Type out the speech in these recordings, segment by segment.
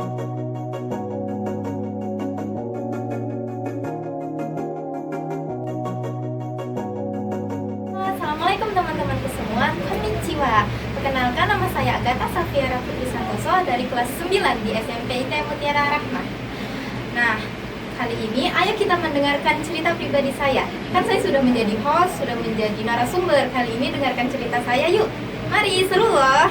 Assalamualaikum teman-temanku semua, konnichiwa. Perkenalkan, nama saya Agatha Safiera Putri Santoso dari kelas 9 di SMP IT Mutiara Rahmah. Nah, kali ini ayo kita mendengarkan cerita pribadi saya. Kan saya sudah menjadi host, sudah menjadi narasumber. Kali ini dengarkan cerita saya yuk. Mari, seru loh.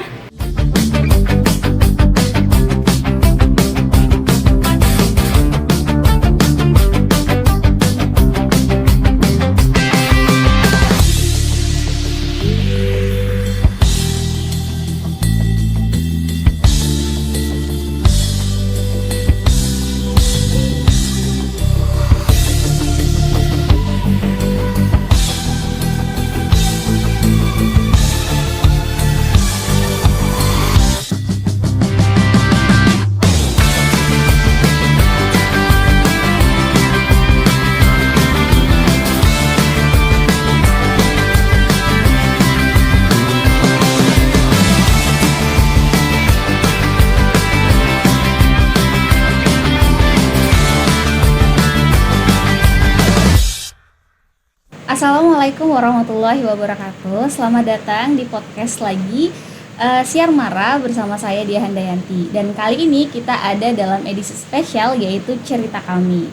Assalamualaikum warahmatullahi wabarakatuh. Selamat datang di podcast lagi Siar Mara bersama saya Dia Handayanti. Dan kali ini kita ada dalam edisi spesial yaitu Cerita Kami.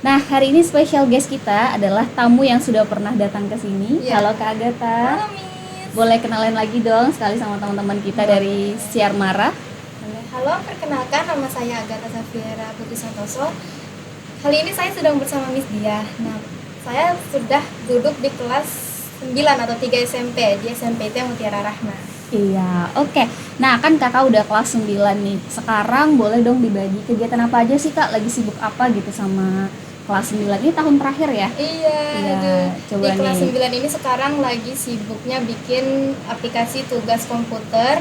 Nah, hari ini spesial guest kita adalah tamu yang sudah pernah datang ke sini. Ya. Halo Kak Agatha. Halo Miss. Boleh kenalin lagi dong sekali sama teman-teman kita dari Siar Mara. Halo, perkenalkan, nama saya Agatha Safiera Putri Santoso. Kali ini saya sedang bersama Miss Dia. Nah, saya sudah duduk di kelas 9 atau 3 SMP di SMP IT Mutiara Rahmah. Iya, oke. Nah, kan kakak udah kelas 9 nih. Sekarang boleh dong dibagi kegiatan apa aja sih kak? Lagi sibuk apa gitu sama kelas 9 ini tahun terakhir ya? Iya, Iya, coba di kelas nih. 9 ini sekarang lagi sibuknya bikin aplikasi tugas komputer.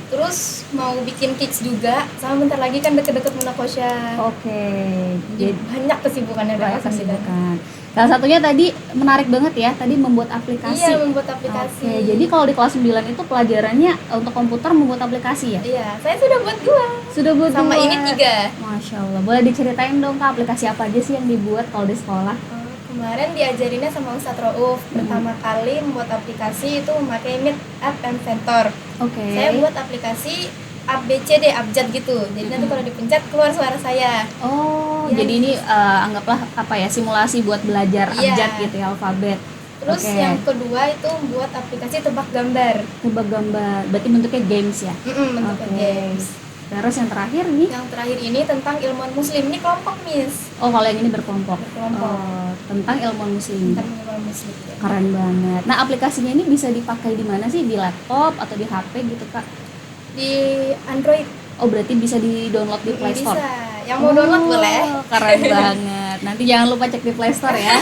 Terus mau bikin kids juga. Sama bentar lagi kan deket-deket Munakosya. Oke. Jadi Jadi banyak kesibukannya dari banyak kelas 9. kesibukan. Salah satunya tadi menarik banget ya, tadi membuat aplikasi. Iya, membuat aplikasi. Oke, jadi kalau di kelas 9 itu pelajarannya untuk komputer membuat aplikasi ya? Iya, saya sudah buat 2. Sudah buat Sama dua. ini 3. Masya Allah, boleh diceritain dong kak aplikasi apa aja sih yang dibuat kalau di sekolah? Kemarin diajarinnya sama Ustadz Rauf. Pertama kali membuat aplikasi itu memakai Meet App Inventor. Oke. Saya buat aplikasi ABCD, abjad gitu. Jadi nanti kalau dipencet keluar suara saya. Oh, Iya. jadi ini anggaplah apa ya, simulasi buat belajar Iya. abjad gitu ya, alfabet. Terus Oke. yang kedua itu buat aplikasi tebak gambar. Tebak gambar, berarti bentuknya games ya? Bentuknya Oke. games. Terus yang terakhir nih? Yang terakhir ini tentang ilmuwan muslim. Ini kelompok, Miss. Oh, kalau yang ini berkelompok. Berkelompok. Oh, tentang ilmu muslim. Tentang ilmuwan muslim. Keren banget. Nah, aplikasinya ini bisa dipakai di mana sih? Di laptop atau di HP gitu, Kak? Di Android Oh, berarti bisa di-download di Play Store. bisa. Yang mau download boleh. Keren banget. Nanti jangan lupa cek di Play Store ya.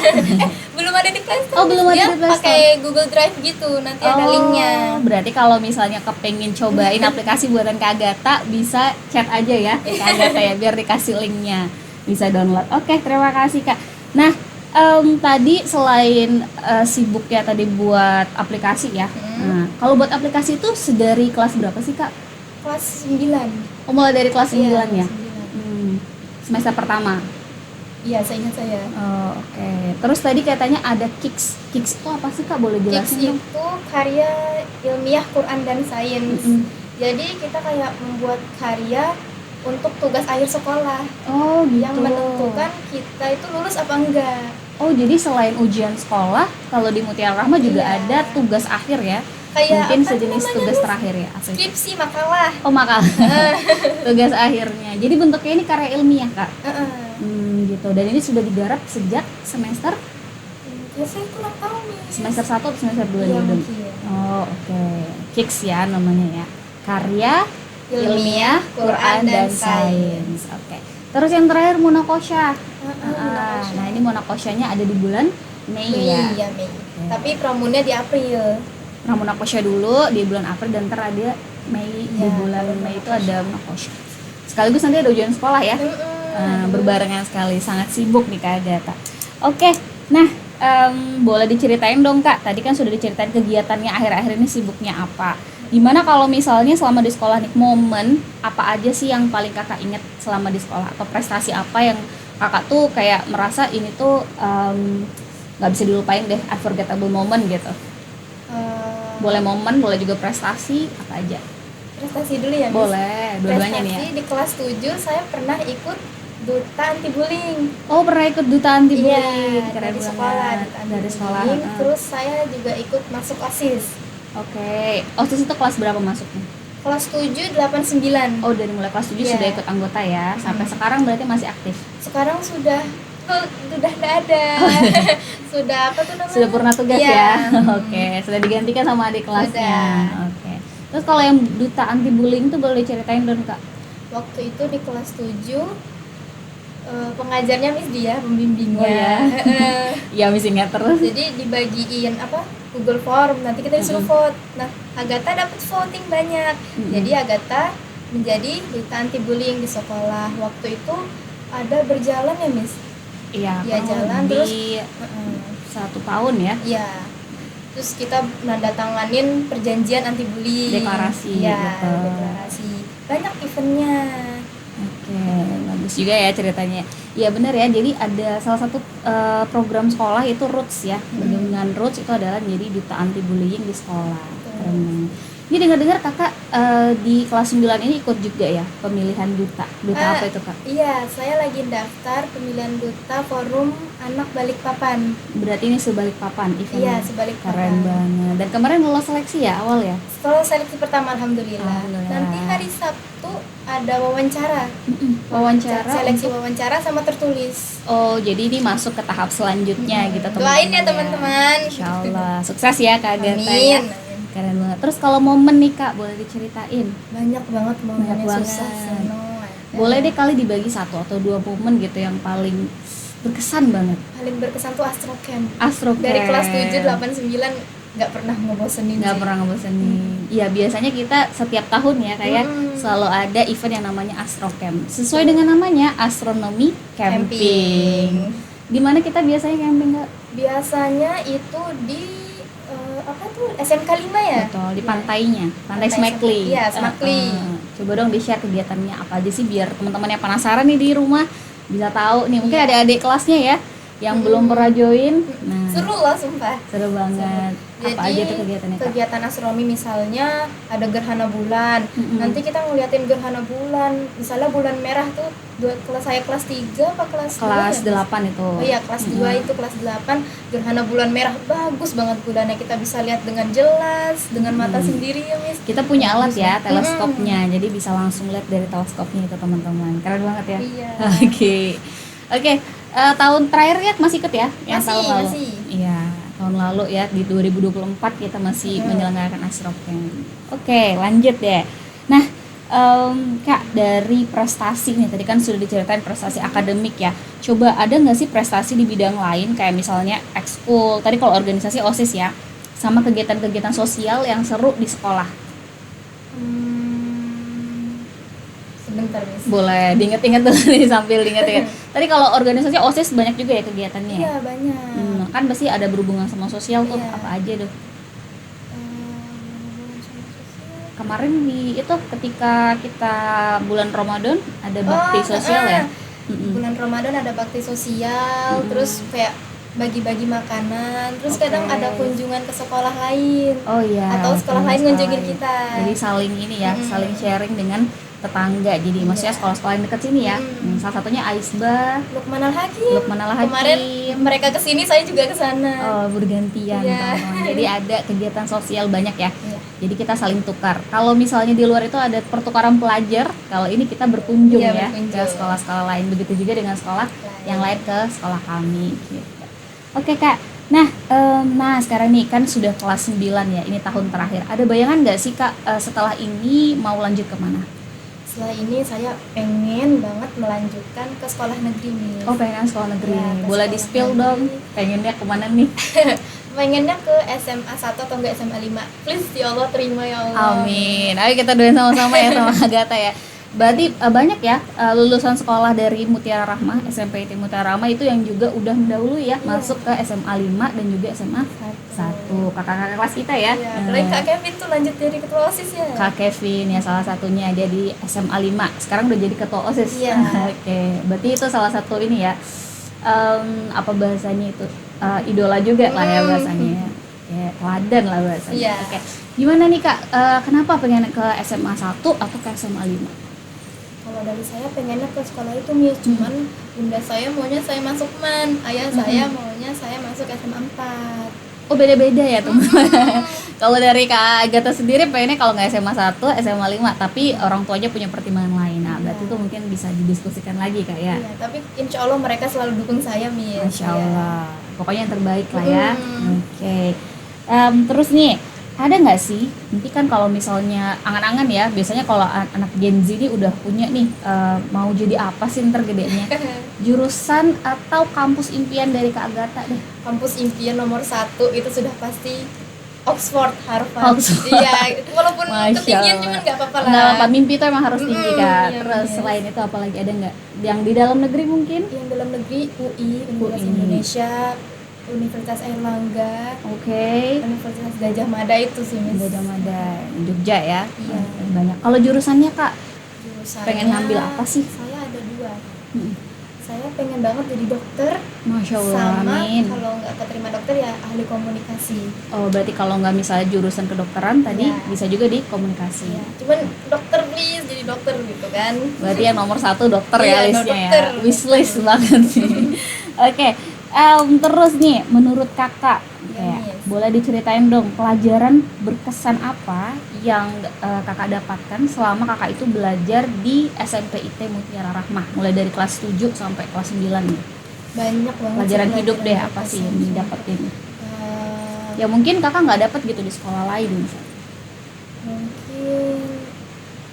Belum ada di Play Store. Oh, belum ada Dia di Play Store. pakai Google Drive gitu. Nanti ada linknya. Berarti kalau misalnya kepengen cobain aplikasi buatan Kak Agatha, bisa chat aja ya ke Kak Agatha ya, biar dikasih linknya, bisa download. Oke, terima kasih Kak. Nah, tadi selain sibuk ya tadi buat aplikasi ya. Nah, kalau buat aplikasi itu sedari kelas berapa sih Kak? Kelas 9. Oh, mulai dari kelas 9 Iya, ya? 9. Semester pertama. Iya, seingat saya. Oh, oke. Terus tadi katanya ada Kicks. Kicks itu apa sih Kak? Boleh Kids jelasin dong? itu karya ilmiah Quran dan Sains. Mm-mm. Jadi kita kayak membuat karya untuk tugas akhir sekolah Oh, gitu. yang menentukan kita itu lulus apa enggak. Oh, jadi selain ujian sekolah, kalau di Mutiara Rahmah juga Iya. ada tugas akhir ya? Kayak Mungkin apa sejenis namanya, tugas Miss? terakhir ya? Apa itu? Skripsi, makalah. Oh, makalah. Tugas akhirnya. Jadi bentuknya ini karya ilmiah, Kak? Gitu. Dan ini sudah digarap sejak semester Ya saya kurang tahu nih. semester 1 atau semester 2 Iya, nih? Dun? mungkin. Oh, oke. Kicks ya namanya ya. Karya Ilmiah, Quran dan Sains. Oke. Terus yang terakhir Munakosya. Nah, ini Munakosyanya ada di bulan Mei ya. Iya, Mei. Tapi pramunnya di April. Nah, Munakosya dulu di bulan April dan ntar ada Mei, di Iya, bulan ada Mei itu Munakosya. ada Munakosya. Sekaligus nanti ada ujian sekolah ya. Berbarengan sekali, sangat sibuk nih Kak Agatha. Oke, nah boleh diceritain dong Kak. Tadi kan sudah diceritain kegiatannya akhir-akhir ini sibuknya apa. Gimana kalau misalnya selama di sekolah nih, momen apa aja sih yang paling kakak inget selama di sekolah, atau prestasi apa yang kakak tuh kayak merasa ini tuh nggak bisa dilupain deh, unforgettable moment gitu. Boleh momen, boleh juga prestasi, apa aja. Prestasi dulu ya, Miss. Boleh, dua-duanya nih ya. Prestasi di kelas 7 saya pernah ikut duta anti bullying. Oh, pernah ikut duta anti bullying. Iya, Keren dari banget. sekolah, Dari sekolah. Terus saya juga ikut masuk OSIS. Oke. OSIS itu kelas berapa masuknya? Kelas 7, 8, 9. Oh, dari mulai kelas 7 Iya. sudah ikut anggota ya. Sampai sekarang berarti masih aktif. Sekarang sudah nggak ada. Sudah apa tuh namanya? Sudah purna tugas Iya. ya. Oke, sudah digantikan sama adik kelasnya. Sudah. Oke. Terus kalau yang duta anti bullying itu boleh diceritain dong, Kak? Waktu itu di kelas 7 pengajarnya Miss Dia, pembimbingnya. Oh, ya. Iya, mesti ingat terus. Jadi dibagiin apa? Google Form, nanti kita disuruh vote. Nah, Agatha dapat voting banyak. Jadi Agatha menjadi duta anti bullying di sekolah. Waktu itu ada berjalan ya, Miss? Iya, Ya, kurang jalan lebih terus 1 tahun ya. Iya. Terus kita menandatanganin perjanjian anti bullying. Deklarasi, Iya, betul. deklarasi. Banyak eventnya. Oke, bagus juga ya ceritanya. Iya benar ya, jadi ada salah satu program sekolah itu Roots ya. Dengan Roots itu adalah menjadi duta anti bullying di sekolah. Keren banget. Ini dengar-dengar kakak di kelas 9 ini ikut juga ya pemilihan duta. Duta apa itu, Kak? Iya, saya lagi daftar pemilihan duta Forum Anak Balikpapan. Berarti ini Sebalikpapan eventnya. Iya, Sebalikpapan. Keren banget. Dan kemarin lolos seleksi ya awal ya? Setelah seleksi pertama, alhamdulillah. Alhamdulillah. Nanti hari Sabtu ada wawancara. Wawancara. Seleksi untuk- wawancara sama tertulis. Oh, jadi ini masuk ke tahap selanjutnya gitu teman-teman. Doain ya teman-teman. Insya Allah. Sukses ya Kak Agatha ya. Amin. Keren banget. Terus kalau momen nih Kak, boleh diceritain? Banyak banget momennya, Banyak susah banget. seneng. Boleh deh kali dibagi 1 atau 2 momen gitu yang paling berkesan banget. Paling berkesan tuh Astro Camp. Astro Dari Camp. kelas 7, 8, 9 nggak pernah ngebosenin Nggak sih. pernah ngebosenin. Iya, biasanya kita setiap tahun ya kayak selalu ada event yang namanya Astro Camp. Sesuai dengan namanya, Astronomi Camping. Di mana kita biasanya camping, Kak? Biasanya itu di apa tuh SMK 5 ya? Betul, di Iya. pantainya, Pantai Pantai Smekli. Iya, Smekli. Coba dong di-share kegiatannya apa aja sih biar teman-teman yang penasaran nih di rumah bisa tahu nih. Mungkin ada adik kelasnya ya yang belum pernah join. Nah, Seru loh sumpah. seru banget. Apa Jadi, aja tuh kegiatannya, Kak? kegiatan astronomi misalnya ada gerhana bulan. Nanti kita ngeliatin gerhana bulan. Misalnya bulan merah tuh saya kelas 3 apa kelas 2 Kelas ya? 8 itu. Oh iya, kelas 2 itu kelas 8 gerhana bulan merah, bagus banget bulannya, kita bisa lihat dengan jelas dengan mata sendiri ya, Miss. Kita punya alat ya, banget. teleskopnya. Jadi bisa langsung lihat dari teleskopnya itu, teman-teman. Keren banget ya. Iya. Oke. Tahun terakhir ya masih ikut ya? Yang tahun lalu. Masih. Iya, tahun lalu ya di 2024 kita masih menyelenggarakan Astro Camp. Oke, lanjut deh. Nah, Kak, dari prestasi nih tadi kan sudah diceritain prestasi akademik ya. Coba ada nggak sih prestasi di bidang lain kayak misalnya ekskul, tadi kalau organisasi OSIS ya, sama kegiatan-kegiatan sosial yang seru di sekolah? Sebentar, Miss. Boleh diinget-inget dulu nih sambil diinget-inget. Tadi kalau organisasi OSIS banyak juga ya kegiatannya ya? Iya, banyak. Kan pasti ada berhubungan sama sosial tuh, Iya. apa aja tuh? Kemarin di itu ketika kita bulan Ramadan ada bakti sosial ya? Bulan Ramadan ada bakti sosial, terus kayak bagi-bagi makanan, terus kadang ada kunjungan ke sekolah lain. Oh iya. Atau sekolah lain ngunjungin kita. Jadi saling ini ya, saling sharing dengan tetangga. Jadi maksudnya sekolah-sekolah yang dekat sini ya. Salah satunya Aisba, Lukman Al-Hakim. Lukman Al-Hakim. Kemarin mereka kesini, saya juga kesana. Oh, bergantian Iya. teman-teman. Jadi ada kegiatan sosial banyak ya. Iya. Jadi kita saling tukar. Kalau misalnya di luar itu ada pertukaran pelajar, kalau ini kita berkunjung Iya, ya berkunjung. ke sekolah-sekolah lain. Begitu juga dengan sekolah yang lain ke sekolah kami gitu. Oke Kak, nah sekarang nih kan sudah kelas 9 ya, ini tahun terakhir. Ada bayangan nggak sih Kak setelah ini mau lanjut kemana? Setelah ini saya pengen banget melanjutkan ke sekolah negeri nih. Oh pengen sekolah negeri, Ya, ke boleh sekolah di-spill negeri. dong, pengennya kemana nih? Pengennya ke SMA 1 atau enggak SMA 5. Please ya Allah, terima ya Allah. Amin, ayo kita doain sama-sama ya sama Agatha ya. Berarti banyak ya lulusan sekolah dari Mutiara Rahmah, SMP IT Mutiara Rahmah itu yang juga udah mendahului ya, masuk ke SMA 5 dan juga SMA 1. Kakak-kakak kelas kita ya. Iya, apalagi Kak Kevin tuh lanjut jadi ketua OSIS ya. Kak Kevin ya salah satunya jadi SMA 5. Sekarang udah jadi ketua OSIS. Iya. Oke, berarti itu salah satu ini ya. Apa bahasanya itu? Idola juga lah ya bahasanya. Ya, teladan lah bahasanya. Iya. Oke. Gimana nih Kak? Kenapa pengen ke SMA 1 atau ke SMA 5? Kalau dari saya pengennya ke sekolah itu Miss, cuman bunda saya maunya saya masuk MAN, ayah saya maunya saya masuk SMA 4. Oh beda-beda ya teman-teman. Kalau dari Kak Agatha sendiri pengennya kalau nggak SMA 1, SMA 5, tapi orang tuanya punya pertimbangan lain. Nah, berarti itu mungkin bisa didiskusikan lagi Kak ya. Iya, tapi insya Allah mereka selalu dukung saya Miss. Masya Allah. Pokoknya yang terbaik lah ya. Oke. Terus nih, ada nggak sih? Nanti kan kalau misalnya angan-angan ya, biasanya kalau anak Gen Z ini udah punya nih mau jadi apa sih ntar gedenya? Jurusan atau kampus impian dari Kak Agatha deh. Kampus impian nomor 1 itu sudah pasti Oxford, Harvard. Oxford. Iya, walaupun Masya ketinggian Allah. cuman nggak apa-apa lah. Nggak apa, mimpi itu emang harus tinggi Kak. Iya, Terus bener. selain itu apalagi ada nggak? Yang di dalam negeri mungkin? Yang dalam negeri UI, Universitas UI. Indonesia, Universitas Airlangga, Oke. Universitas Gajah Mada itu sih Miss. Gajah Mada, Jogja ya. Iya. Banyak. Kalau jurusannya Kak, Jurusannya, pengen ngambil apa sih? Saya ada 2. Saya pengen banget jadi dokter, Masya Allah, sama amin. kalau nggak keterima dokter ya ahli komunikasi. Oh berarti kalau nggak misalnya jurusan kedokteran tadi Iya. bisa juga di komunikasi. Ya, cuman dokter please jadi dokter gitu kan. Berarti yang nomor 1 dokter Iya, ya listnya dokter. ya. Wishlist banget sih. Oke, terus nih menurut kakak, Iya, Miss. boleh diceritain dong pelajaran berkesan apa yang kakak dapatkan selama kakak itu belajar di SMP IT Mutiara Rahmah, mulai dari kelas 7 sampai kelas 9 nih. Banyak banget Pelajaran sih hidup deh pelajaran apa sih berkesan. yang didapetin? Eh, Ya mungkin kakak nggak dapet gitu di sekolah lain misalnya. mungkin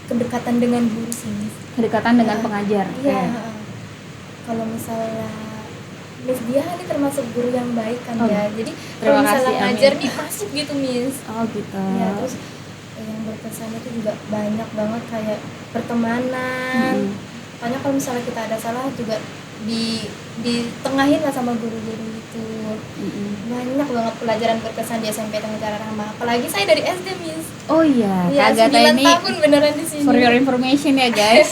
kedekatan dengan guru sih Miss. Kedekatan dengan pengajar. Iya. Oke. Kalau misalnya Miss Dia ini termasuk guru yang baik kan Oh, ya. Jadi terima kalau misalnya kasih, amin. ngajar nih masuk gitu Miss. Oh gitu. Ya, terus yang berkesan itu juga banyak banget kayak pertemanan. Pokoknya kalau misalnya kita ada salah juga ditengahin lah sama guru-guru itu. Banyak banget pelajaran berkesan di SMP Mutiara Rahmah. Apalagi saya dari SD Miss. Oh iya, Iya, Kak Agatha 9 ini tahun beneran di sini. for your information ya guys.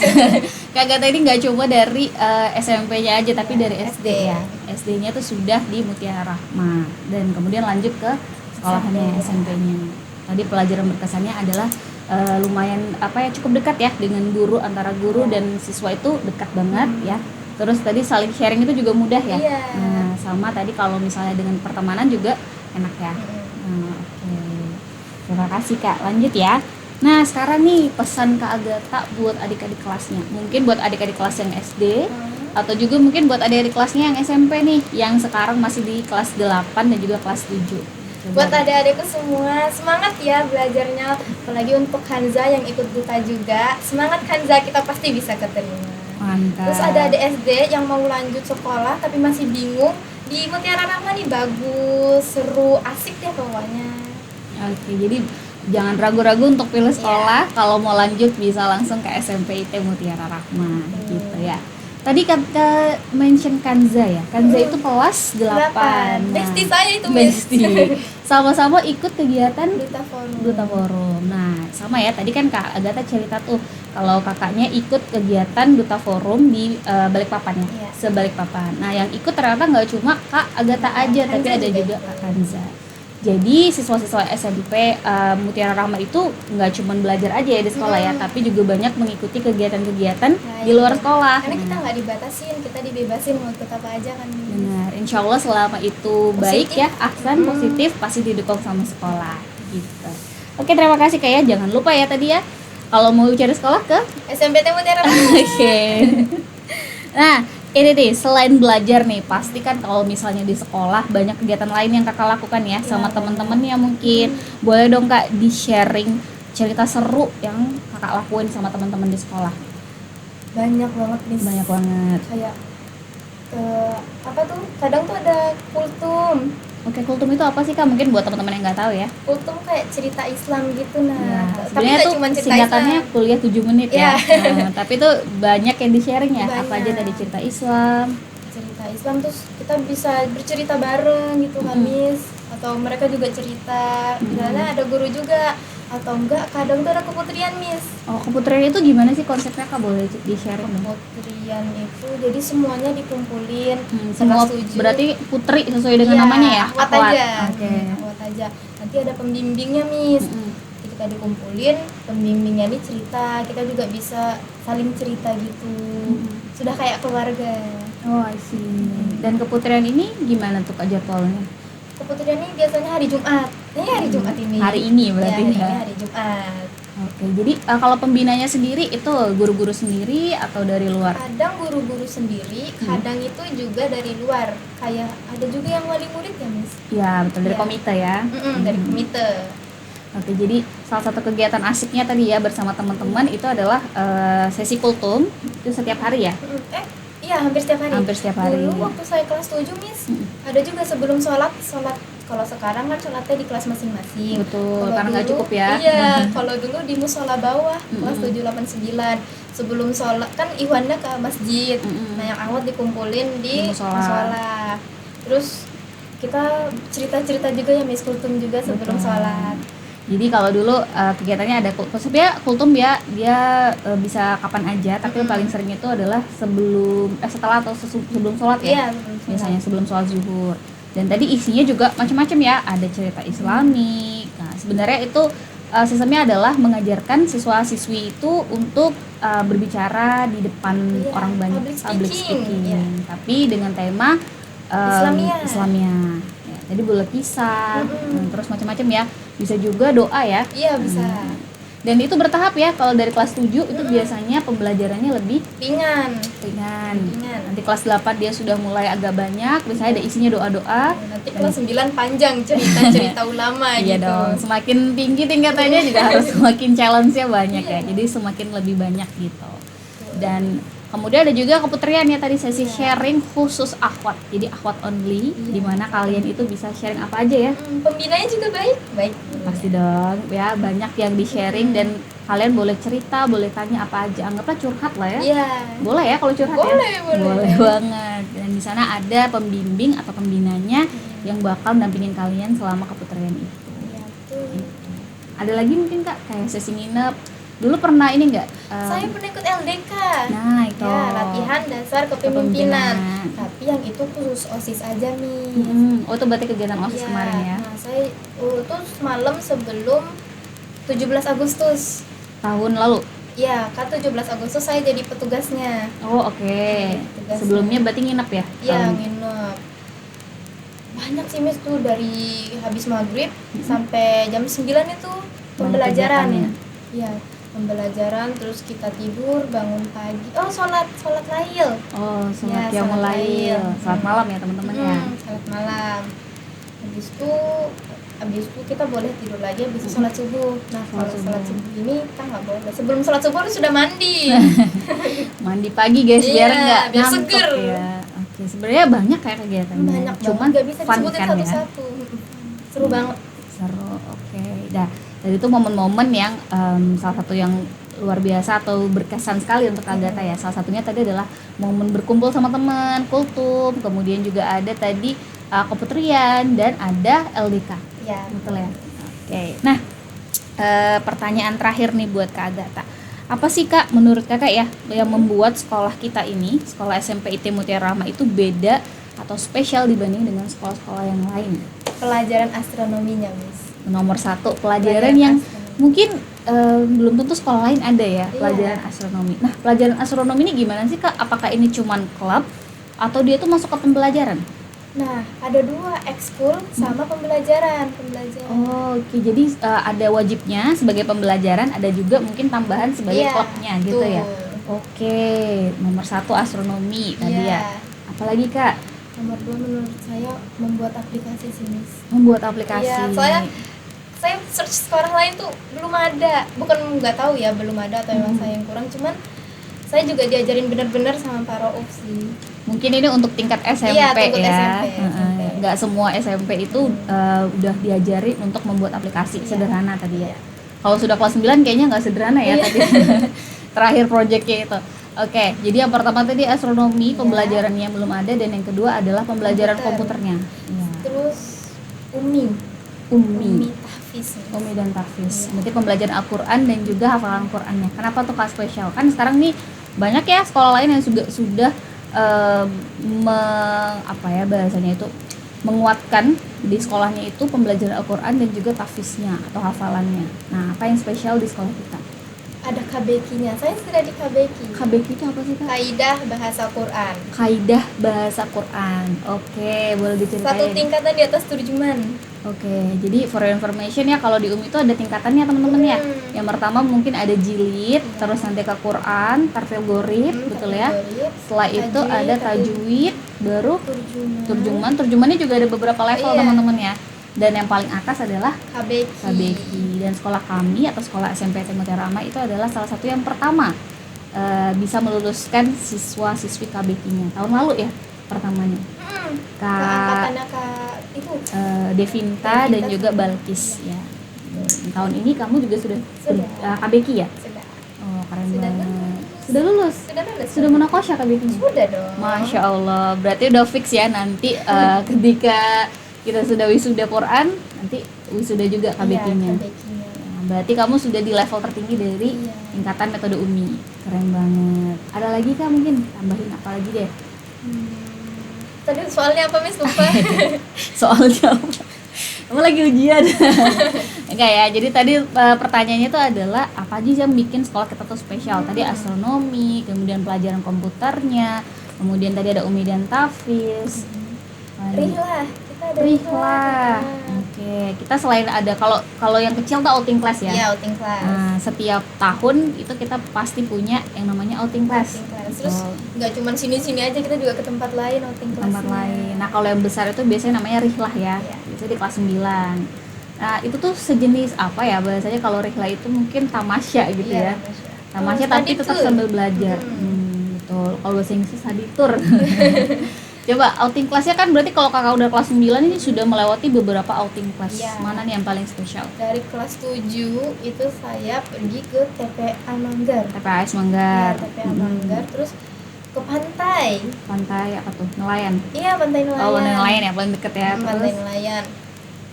Kak Agatha ini nggak cuma dari SMP-nya aja tapi Iya, dari SD ya. SD-nya tuh sudah di Mutiara Rahmah dan kemudian lanjut ke sekolahnya SMP-nya. Tadi pelajaran berkesannya adalah lumayan cukup dekat ya dengan guru, antara guru dan siswa itu dekat banget ya. Terus tadi saling sharing itu juga mudah ya. Iya. Nah, sama tadi kalau misalnya dengan pertemanan juga enak ya. Oke. Terima kasih Kak. Lanjut ya. Nah, sekarang nih pesan Kak Agatha buat adik-adik kelasnya. Mungkin buat adik-adik kelas yang SD atau juga mungkin buat adik-adik kelasnya yang SMP nih, yang sekarang masih di kelas 8 dan juga kelas 7. Buat adik-adikku semua, semangat ya belajarnya. Apalagi untuk Hanza yang ikut duta juga. Semangat Hanza, kita pasti bisa keterima. Mantap. Terus ada adik SD yang mau lanjut sekolah tapi masih bingung. Di Mutiara Rahmah nih bagus, seru, asik deh pokoknya. Oke, jadi jangan ragu-ragu untuk pilih sekolah. Kalau mau lanjut bisa langsung ke SMP IT Mutiara Rahmah gitu ya. Tadi kata mention Kanza ya. Kanza itu kelas 8. Bestie saya itu Miss. Bestie. Sama-sama ikut kegiatan Duta Forum. Duta Forum. Nah, sama ya. Tadi kan Kak Agatha cerita tuh kalau kakaknya ikut kegiatan Duta Forum di Balikpapan ya. Iya. Sebalikpapan. Nah, yang ikut ternyata nggak cuma Kak Agatha aja, tapi Kanza ada juga juga ikut. Kak Kanza. Jadi siswa-siswa SMP Mutiara Rahmah itu nggak cuma belajar aja ya di sekolah ya, tapi juga banyak mengikuti kegiatan-kegiatan di luar sekolah. Karena kita Nah, nggak dibatasin, kita dibebasin mau ikut apa aja kan. benar. Insya Allah selama itu baik ya, aksen positif pasti didukung sama sekolah gitu. Oke, terima kasih Kak ya. Jangan lupa ya tadi ya, kalau mau cari sekolah ke SMP Mutiara Rahmah. Oke. Nah, ini nih selain belajar nih, pasti kan kalau misalnya di sekolah banyak kegiatan lain yang kakak lakukan ya sama teman-temannya mungkin. Boleh dong Kak di-sharing cerita seru yang kakak lakuin sama teman-teman di sekolah. Banyak banget Miss. Banyak banget. Kayak apa tuh? Kadang tuh ada kultum. Oke, kultum itu apa sih Kak? Mungkin buat teman-teman yang nggak tahu ya. Kultum kayak cerita Islam gitu Ya, tapi sebenarnya nggak tuh cuma cerita singkatannya Islam. kuliah 7 menit ya. Iya. Nah, tapi itu banyak yang di-sharing ya. Apa aja Banyak. tadi cerita Islam. Cerita Islam terus kita bisa bercerita bareng gitu kan Miss, atau mereka juga cerita, misalnya ada guru juga, atau enggak kadang tuh ada keputrian Miss. Oh, keputrian itu gimana sih konsepnya Kak? Boleh di-sharing dong? Keputrian itu jadi semuanya dikumpulin Semua kelas 7. berarti putri sesuai dengan Iya, namanya ya? akhwat aja. Oke. Akhwat aja. Nanti ada pembimbingnya Miss. Kita dikumpulin, pembimbingnya ini cerita, kita juga bisa saling cerita gitu. Sudah kayak keluarga. Oh, I see. Dan keputrian ini gimana tuh Kak jadwalnya? Keputrian ini biasanya hari Jumat. Ini hari Jumat ini. Hari ini berarti ya. ya? Hari Jumat. Oke, jadi kalau pembinanya sendiri itu guru-guru sendiri atau dari luar? Kadang guru-guru sendiri, kadang itu juga dari luar. Kayak ada juga yang wali murid ya Miss? Ya, betul, dari Ya. komite ya? Dari komite. Oke, jadi salah satu kegiatan asiknya tadi ya bersama teman-teman itu adalah sesi kultum. Itu setiap hari ya? Iya, hampir setiap hari. Hampir setiap hari. Dulu waktu saya kelas 7 Miss, ada juga sebelum sholat. Kalau sekarang kan sholatnya di kelas masing-masing. Betul, Kalau karena nggak dulu- cukup ya. Iya, kalau dulu di musola bawah kelas 7, 8, 9. Sebelum sholat kan iwannya ke masjid. Nah, yang awal dikumpulin di musola. Terus kita cerita-cerita juga ya Miss, kultum juga sebelum sholat. Jadi kalau dulu kegiatannya ada sebenarnya kultum ya dia bisa kapan aja, tapi yang paling sering itu adalah setelah atau sebelum sholat ya. Iya, sebelum sholat. Biasanya sebelum sholat zuhur. Dan tadi isinya juga macam-macam ya, ada cerita Islami. Nah, sebenarnya itu sistemnya adalah mengajarkan siswa-siswi itu untuk berbicara di depan orang banyak, public speaking. Iya. Tapi dengan tema Islamia. Ya, tadi boleh kisah, terus macam-macam ya. Bisa juga doa ya. Iya, bisa. Dan itu bertahap ya. Kalau dari kelas 7 itu biasanya pembelajarannya lebih Ringan. Nanti kelas 8 dia sudah mulai agak banyak, misalnya ada isinya doa-doa. Nanti kelas 9 panjang cerita-cerita ulama Iya gitu. dong, semakin tinggi tingkatannya juga harus semakin challenge-nya banyak ya. Jadi semakin lebih banyak gitu. Dan kemudian ada juga keputrian ya tadi sesi sharing khusus akhwat. Jadi akhwat only, di mana kalian itu bisa sharing apa aja ya. Pembinanya juga baik. Pasti dong ya, banyak yang di sharing dan kalian boleh cerita, boleh tanya apa aja. Anggaplah curhat lah ya. Iya. Boleh ya kalau curhat Boleh, ya? boleh. Boleh banget. Dan di sana ada pembimbing atau pembinanya yang bakal dampingin kalian selama keputrian itu. Iya, tuh. Ada lagi mungkin Kak kayak sesi nginep. Dulu pernah ini enggak? Saya pernah ikut LDK. Nah, itu. Ya, latihan dasar kepemimpinan. Tapi yang itu khusus OSIS aja nih. Oh, itu berarti kegiatan OSIS kemarin ya. Nah, saya itu malam sebelum 17 Agustus. Tahun lalu. Ya, kan 17 Agustus saya jadi petugasnya. Oh, oke. Petugasnya. Sebelumnya berarti nginep ya? Iya, nginep. Banyak sih Miss tuh dari habis maghrib sampai jam 9 itu pembelajaran. Iya, pembelajaran terus kita tidur, bangun pagi. Oh, sholat lail. Oh, sholat Ya, qiyamul sholat lail. lail. Sholat malam ya teman-teman ya. Sholat malam. Habis itu kita boleh tidur lagi habis itu sholat subuh. Nah, kalau sholat subuh ini kita nggak boleh. Sebelum sholat subuh harus sudah mandi. Mandi pagi guys, biar nggak biar ngantuk seger. ya. Oke, sebenarnya banyak kayak kegiatannya. Banyak Cuman nggak bisa fun disebutin kan ya. satu-satu. Seru banget. Seru, oke. Dah, dari itu momen-momen yang salah satu yang luar biasa atau berkesan sekali untuk Agatha ya. Salah satunya tadi adalah momen berkumpul sama teman, kultum, kemudian juga ada tadi keputrian dan ada LDK. Ya. Betul ya. Oke. Nah, pertanyaan terakhir nih buat Kak Agatha. Apa sih Kak menurut Kakak ya yang membuat sekolah kita ini, sekolah SMP IT Mutiara Rahma itu beda atau spesial dibanding dengan sekolah-sekolah yang lain? Pelajaran astronominya, Miss. Nomor 1, pelajaran yang mungkin belum tentu sekolah lain ada ya, pelajaran astronomi. Nah, pelajaran astronomi ini gimana sih Kak? Apakah ini cuman klub atau dia tuh masuk ke pembelajaran? Nah, ada 2, ekskul sama pembelajaran. Oh, oke. Jadi ada wajibnya sebagai pembelajaran, ada juga mungkin tambahan sebagai klubnya gitu ya. Oke, nomor 1 astronomi tadi ya. Apalagi Kak? Nomor 2 menurut saya membuat aplikasi sih, Miss. Membuat aplikasi. Iya, soalnya saya search sekolah lain tuh belum ada. Bukan nggak tahu ya belum ada atau emang saya yang kurang, cuman saya juga diajarin benar-benar sama Pak Rauf sih. Mungkin ini untuk tingkat SMP iya, untuk ya. SMP. nggak semua SMP itu udah diajarin untuk membuat aplikasi sederhana tadi ya. Kalau sudah kelas 9 kayaknya nggak sederhana ya tadi. Terakhir proyeknya itu. Oke, jadi yang pertama tadi astronomi, pembelajarannya belum ada, dan yang kedua adalah pembelajaran komputernya. Ya. Terus Umi tahfiz. Umi dan tahfiz. Berarti pembelajaran Al-Qur'an dan juga hafalan Qur'annya. Kenapa tuh kelas spesial? Kan sekarang nih banyak ya sekolah lain yang sudah bahasanya itu menguatkan di sekolahnya itu pembelajaran Al-Qur'an dan juga tahfiznya atau hafalannya. Nah, apa yang spesial di sekolah kita? Ada KBK-nya. Saya sudah di KBK. KBK itu apa sih, Kak? Kaidah Bahasa Quran. Kaidah Bahasa Quran. Oke, boleh diceritain. Satu tingkatan di atas terjemahan. Oke, jadi for your information ya, kalau di UMI itu ada tingkatannya teman-teman ya. Yang pertama mungkin ada jilid, terus nanti ke Quran, tartil gorib, betul ya. Setelah itu ada tajwid, baru terjemahannya juga ada beberapa level teman-teman ya. Dan yang paling atas adalah KBK. Dan sekolah kami atau sekolah SMP TEM Mutiara Rahmah itu adalah salah satu yang pertama bisa meluluskan siswa-siswi KBK-nya. Tahun lalu ya pertamanya. Angkatannya Kak itu Devinta dan juga Balkis ya. Tahun ini kamu juga sudah KBK ya? Sudah. Oh, keren banget. Sudah lulus? Sudah menakosya KBK-nya? Sudah dong. Masya Allah, berarti udah fix ya nanti ketika kita sudah wisuda Quran, nanti wisuda juga KBK-nya. Nah, berarti kamu sudah di level tertinggi dari tingkatan metode UMI. Keren banget. Ada lagi Kak mungkin? Tambahin apa lagi deh? Tadi soalnya apa Miss? Lupa. Soalnya apa? Kamu lagi ujian. Enggak ya, jadi tadi pertanyaannya itu adalah apa aja yang bikin sekolah kita tuh spesial. Tadi astronomi, kemudian pelajaran komputernya, kemudian tadi ada UMI dan tahfiz. Rihlah. Oke, kita selain ada kalau yang kecil tuh outing class ya. Iya, outing class. Nah, setiap tahun itu kita pasti punya yang namanya outing class. Terus nggak cuma sini-sini aja, kita juga ke tempat lain outing class. Tempat lain. Nah, kalau yang besar itu biasanya namanya rihlah ya. Biasanya di kelas 9. Nah, itu tuh sejenis apa ya bahasanya? Kalau rihlah itu mungkin tamasya gitu ya. Tamasya tapi tetap sambil belajar. Betul. Kalau bahasa Inggris study tour. Coba outing kelasnya kan berarti kalau kakak udah kelas 9 ini sudah melewati beberapa outing kelas. Mana nih yang paling spesial? Dari kelas 7 itu saya pergi ke TPA Manggar. TPAS Manggar. TPA Manggar, terus ke pantai. Pantai apa tuh? Nelayan? Iya, Pantai Nelayan. Oh, Pantai Nelayan ya, paling deket ya. Pantai Nelayan.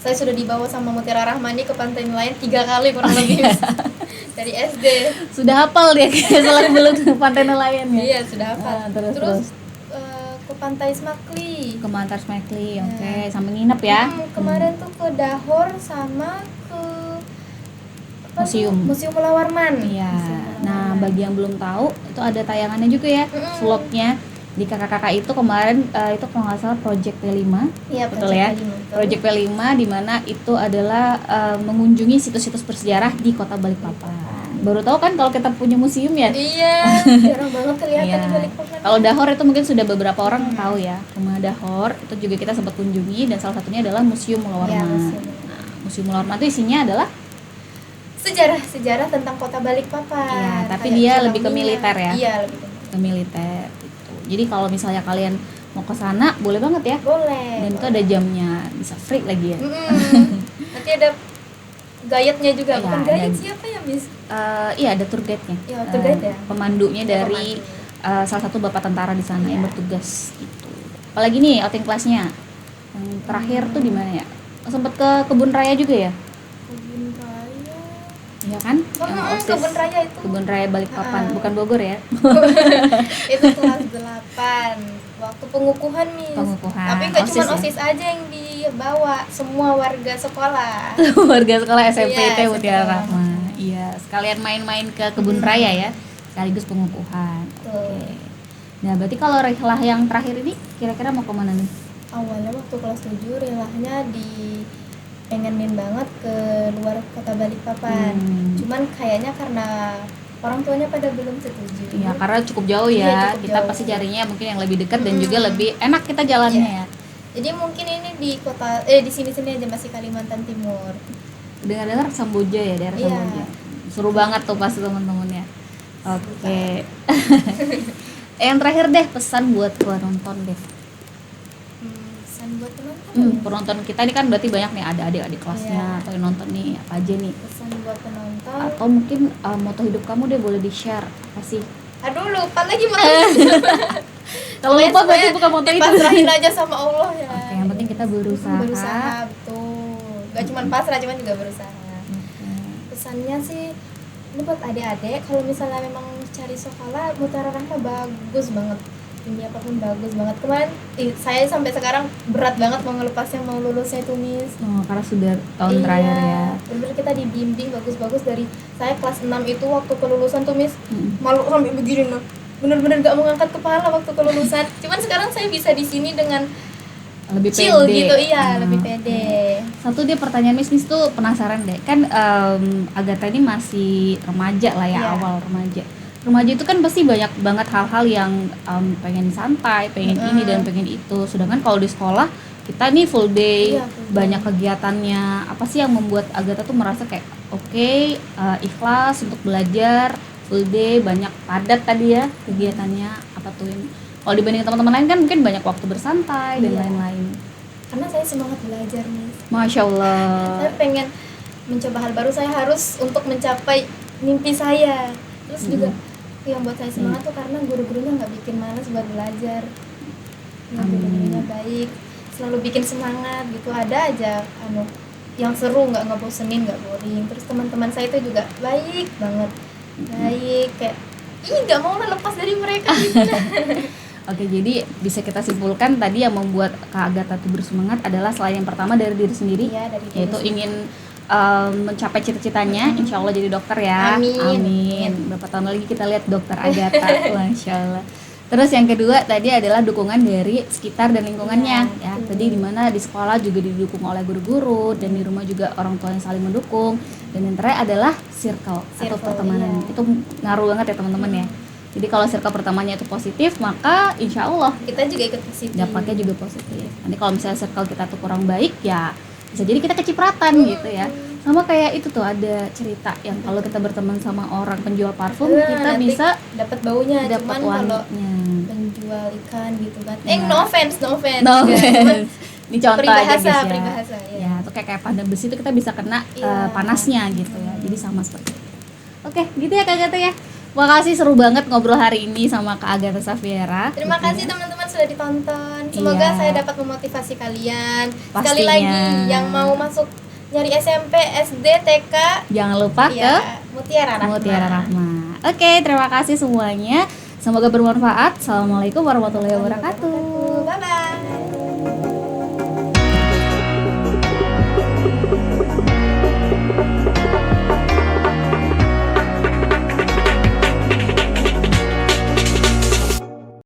Saya sudah dibawa sama Mutiara Rahmani ke Pantai Nelayan 3 kali kurang lebih. Dari SD. Sudah hafal dia selama belum ke Pantai Nelayan ya? Iya, sudah hafal. Terus ke Pantai Smakli. Ke Pantai Smakli, oke. Sampai nginep ya. Kemarin tuh ke Dahor sama ke Museum Mula Warman. Iya. Nah, bagi yang belum tahu, itu ada tayangannya juga ya, vlognya di kakak-kakak itu kemarin itu kalau nggak salah Project P5. Iya, betul ya. Project P5 di mana itu adalah mengunjungi situs-situs bersejarah di Kota Balikpapan. Baru tahu kan kalau kita punya museum ya? Iya, jarang banget kelihatan di Balikpapan. Kalau Dahor itu mungkin sudah beberapa orang tahu ya. Rumah Dahor itu juga kita sempat kunjungi, dan salah satunya adalah Museum Mula Warman. Nah, Museum Mula Warman itu isinya adalah sejarah tentang Kota Balikpapan. Iya, tapi dia lebih ke militer ya. Iya, lebih ke militer gitu. Jadi kalau misalnya kalian mau ke sana, boleh banget ya. Boleh. Dan itu ada jamnya, bisa free lagi ya. Nanti ada guide-nya juga. Ya, bukan guide siapa ya, Miss? Iya, ada tour guide-nya. Ya, tour guide ya. Pemandunya dari salah satu bapak tentara di sana yang bertugas gitu. Apalagi nih outing kelasnya. Yang terakhir tuh di mana ya? Sempet ke Kebun Raya juga ya? Kebun Raya. Iya kan? Kebun Raya itu. Kebun Raya Balikpapan, bukan Bogor ya? Itu kelas 8. Waktu pengukuhan, Miss. Pengukuhan. Tapi nggak cuma ya? OSIS aja yang dibawa, semua warga sekolah. Warga sekolah SMP Iya, Mutiara Rahmah. Iya, sekalian main-main ke Kebun Raya ya, sekaligus pengukuhan. Oke. Nah, berarti kalau rihlah yang terakhir ini kira-kira mau kemana nih? Awalnya waktu kelas 7 rilahnya pengenin banget ke luar Kota Balikpapan. Cuman kayaknya karena orang tuanya pada belum setuju. Iya, karena cukup jauh ya. Iya, cukup kita jauh. pasti carinya mungkin yang lebih dekat dan juga lebih enak kita jalannya ya. Jadi mungkin ini di sini-sini aja, masih Kalimantan Timur. Dengar-dengar Samboja ya, daerah Samboja. Seru banget tuh pasti teman-teman ya. Oke. Yang terakhir deh, pesan buat penonton deh. pesan buat penonton. Penonton kita ini kan berarti banyak nih, ada adik-adik kelasnya Iya. atau yang nonton nih, apa aja nih? Pesan buat penonton. Atau mungkin moto hidup kamu deh boleh di-share apa sih? Aduh, lupa lagi mau. Kalau lupa berarti bukan moto hidup. Pasrahin aja sama Allah ya. Oke, yang penting kita berusaha. Berusaha, betul. Gak cuma pasrah, cuman juga berusaha. Pesannya sih ini buat adik-adik, kalau misalnya memang cari sekolah Mutiara Rahma bagus banget, ini apapun bagus banget. Kemarin saya sampai sekarang berat banget mau ngelepasnya, mau lulusnya itu Miss. Karena sudah tahun terakhir ya. Bener kita dibimbing bagus-bagus dari saya kelas 6 itu waktu kelulusan tuh Miss, malu sampai begini loh, bener-bener gak mau ngangkat kepala waktu kelulusan. Cuman sekarang saya bisa di sini dengan lebih chill pede gitu, lebih pede. Satu dia pertanyaan Miss tuh penasaran deh, kan Agatha ini masih remaja lah ya, Iya. awal remaja itu kan pasti banyak banget hal-hal yang pengen santai, pengen ini dan pengen itu. Sedangkan kalau di sekolah kita nih full day, Iya, full day. banyak kegiatannya. Apa sih yang membuat Agatha tuh merasa kayak oke, ikhlas untuk belajar full day, banyak padat tadi ya kegiatannya? Apa tuh yang kalau dibanding teman-teman lain kan mungkin banyak waktu bersantai dan Iya. lain-lain. Karena saya semangat belajar Miss. Masya Allah. Saya pengen mencoba hal baru, saya harus untuk mencapai mimpi saya. Terus juga yang buat saya semangat tuh karena guru-gurunya nggak bikin malas buat belajar. Ya, guru-gurunya baik, selalu bikin semangat gitu. Ada aja yang seru, nggak ngebosenin, nggak boring. Terus teman-teman saya itu juga baik banget, baik kayak nggak mau lepas dari mereka gitu. Oke, jadi bisa kita simpulkan tadi yang membuat Kak Agatha tuh bersemangat adalah selain yang pertama dari diri sendiri, Iya, dari diri yaitu sendiri. ingin mencapai cita-citanya, insya Allah jadi dokter ya. Amin. Berapa tahun lagi kita lihat dokter Agatha, Masya Allah. Terus yang kedua tadi adalah dukungan dari sekitar dan lingkungannya ya. Tadi di mana di sekolah juga didukung oleh guru-guru dan di rumah juga orang tua yang saling mendukung. Dan yang terakhir adalah circle atau pertemanan. Iya. Itu ngaruh banget ya teman-teman ya. Jadi kalau circle pertamanya itu positif, maka insya Allah Kita juga ikut positif. dampaknya juga positif. Nanti kalau misalnya circle kita tuh kurang baik ya bisa jadi kita kecipratan gitu ya. Sama kayak itu tuh ada cerita yang kalau kita berteman sama orang penjual parfum, kita nanti bisa dapat baunya. dapat Cuman kalau wanginya. penjual ikan gitu kan. Ya. No offense. No, Ya, cuman ini contoh aja guys ya. peribahasa, ya. Ya, tuh kayak pandang besi itu kita bisa kena Iya. panasnya gitu ya. Jadi sama seperti itu. Oke, gitu ya Kak Agatha ya. Makasih, seru banget ngobrol hari ini sama Kak Agatha Safiera. Terima Gitu kasih ya. teman-teman sudah ditonton. Semoga Iya. saya dapat memotivasi kalian. Sekali Pastinya. lagi yang mau masuk nyari SMP, SD, TK, Jangan lupa ke ya, Mutiara Rahma. Mutiara Rahma. Oke, terima kasih semuanya. Semoga bermanfaat. Assalamualaikum warahmatullahi wabarakatuh.